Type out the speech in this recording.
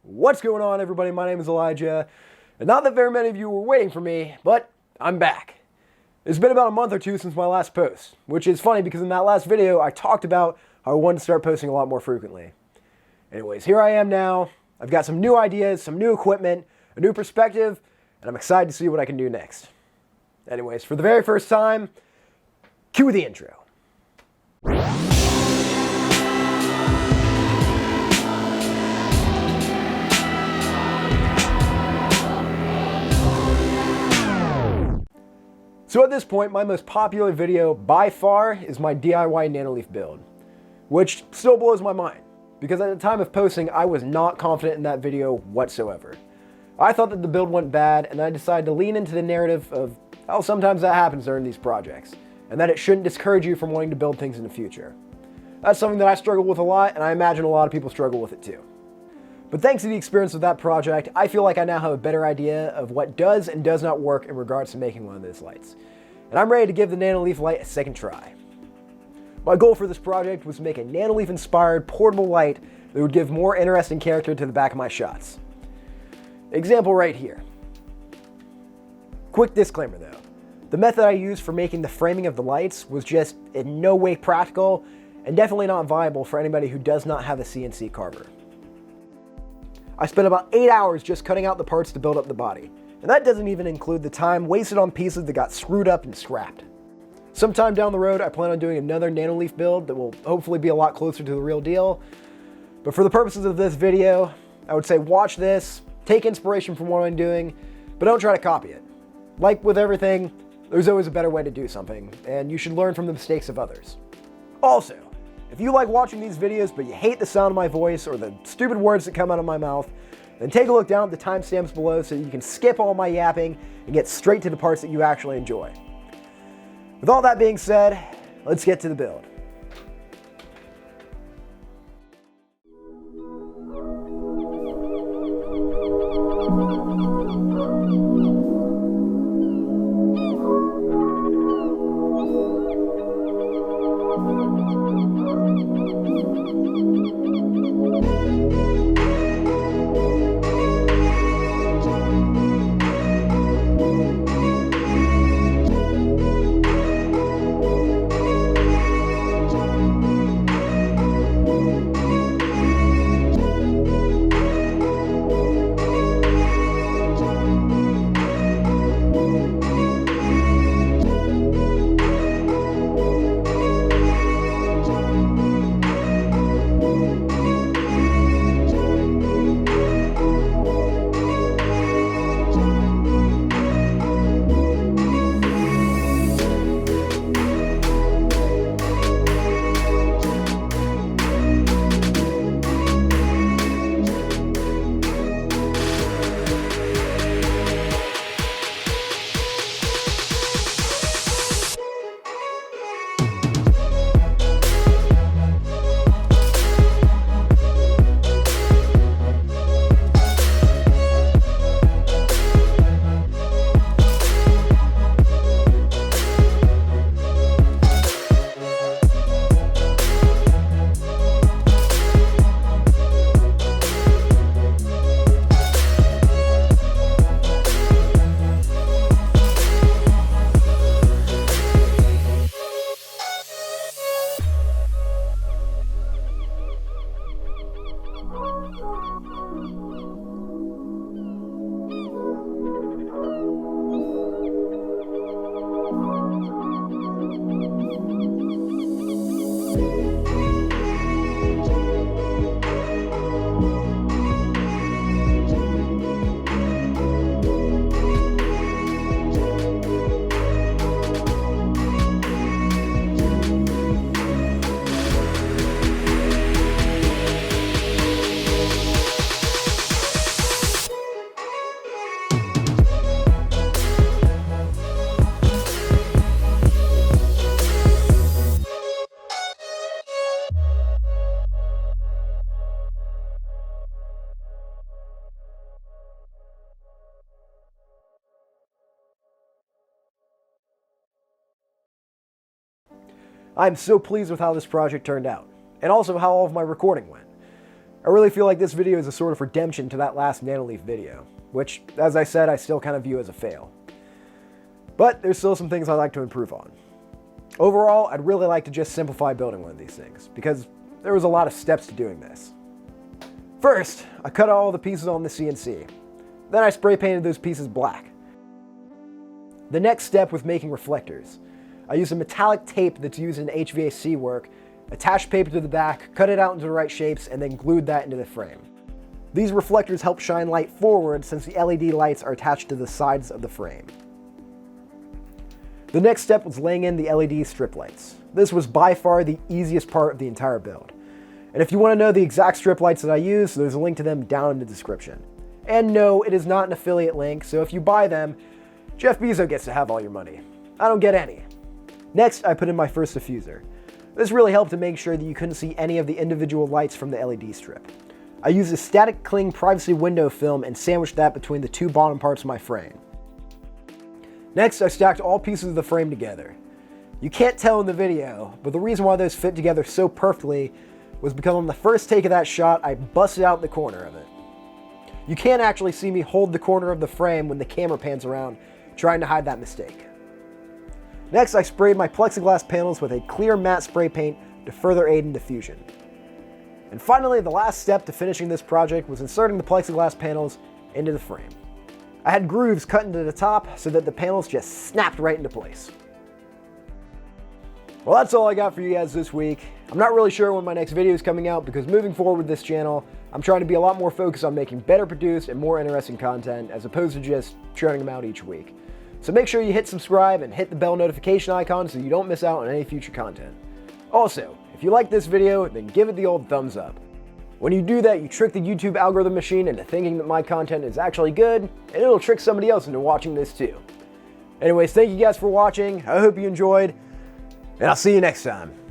What's going on, everybody? My name is Elijah, and not that very many of you were waiting for me, but I'm back. It's been about a month or two since my last post, which is funny because in that last video I talked about how I wanted to start posting a lot more frequently. Anyways, here I am now. I've got some new ideas, some new equipment, a new perspective, and I'm excited to see what I can do next. Anyways, for the very first time, cue the intro. So at this point, my most popular video by far is my DIY Nanoleaf build, which still blows my mind, because at the time of posting, I was not confident in that video whatsoever. I thought that the build went bad, and I decided to lean into the narrative of how sometimes that happens during these projects, and that it shouldn't discourage you from wanting to build things in the future. That's something that I struggle with a lot, and I imagine a lot of people struggle with it too. But thanks to the experience of that project, I feel like I now have a better idea of what does and does not work in regards to making one of those lights. And I'm ready to give the Nanoleaf light a second try. My goal for this project was to make a Nanoleaf-inspired portable light that would give more interesting character to the back of my shots. Example right here. Quick disclaimer though. The method I used for making the framing of the lights was just in no way practical and definitely not viable for anybody who does not have a CNC carver. I spent about 8 hours just cutting out the parts to build up the body, and that doesn't even include the time wasted on pieces that got screwed up and scrapped. Sometime down the road, I plan on doing another Nanoleaf build that will hopefully be a lot closer to the real deal, but for the purposes of this video, I would say watch this, take inspiration from what I'm doing, but don't try to copy it. Like with everything, there's always a better way to do something, and you should learn from the mistakes of others. Also, if you like watching these videos but you hate the sound of my voice or the stupid words that come out of my mouth, then take a look down at the timestamps below so you can skip all my yapping and get straight to the parts that you actually enjoy. With all that being said, let's get to the build. I'm so pleased with how this project turned out, and also how all of my recording went. I really feel like this video is a sort of redemption to that last Nanoleaf video, which, as I said, I still kind of view as a fail. But there's still some things I'd like to improve on. Overall, I'd really like to just simplify building one of these things, because there was a lot of steps to doing this. First, I cut all the pieces on the CNC. Then I spray painted those pieces black. The next step was making reflectors. I used a metallic tape that's used in HVAC work, attached paper to the back, cut it out into the right shapes, and then glued that into the frame. These reflectors help shine light forward since the LED lights are attached to the sides of the frame. The next step was laying in the LED strip lights. This was by far the easiest part of the entire build. And if you want to know the exact strip lights that I use, there's a link to them down in the description. And no, it is not an affiliate link, so if you buy them, Jeff Bezos gets to have all your money. I don't get any. Next, I put in my first diffuser. This really helped to make sure that you couldn't see any of the individual lights from the LED strip. I used a static cling privacy window film and sandwiched that between the two bottom parts of my frame. Next, I stacked all pieces of the frame together. You can't tell in the video, but the reason why those fit together so perfectly was because on the first take of that shot, I busted out the corner of it. You can't actually see me hold the corner of the frame when the camera pans around, trying to hide that mistake. Next, I sprayed my plexiglass panels with a clear matte spray paint to further aid in diffusion. And finally, the last step to finishing this project was inserting the plexiglass panels into the frame. I had grooves cut into the top so that the panels just snapped right into place. Well, that's all I got for you guys this week. I'm not really sure when my next video is coming out because moving forward with this channel, I'm trying to be a lot more focused on making better produced and more interesting content as opposed to just churning them out each week. So make sure you hit subscribe and hit the bell notification icon so you don't miss out on any future content. Also, if you like this video, then give it the old thumbs up. When you do that, you trick the YouTube algorithm machine into thinking that my content is actually good, and it'll trick somebody else into watching this too. Anyways, thank you guys for watching, I hope you enjoyed, and I'll see you next time.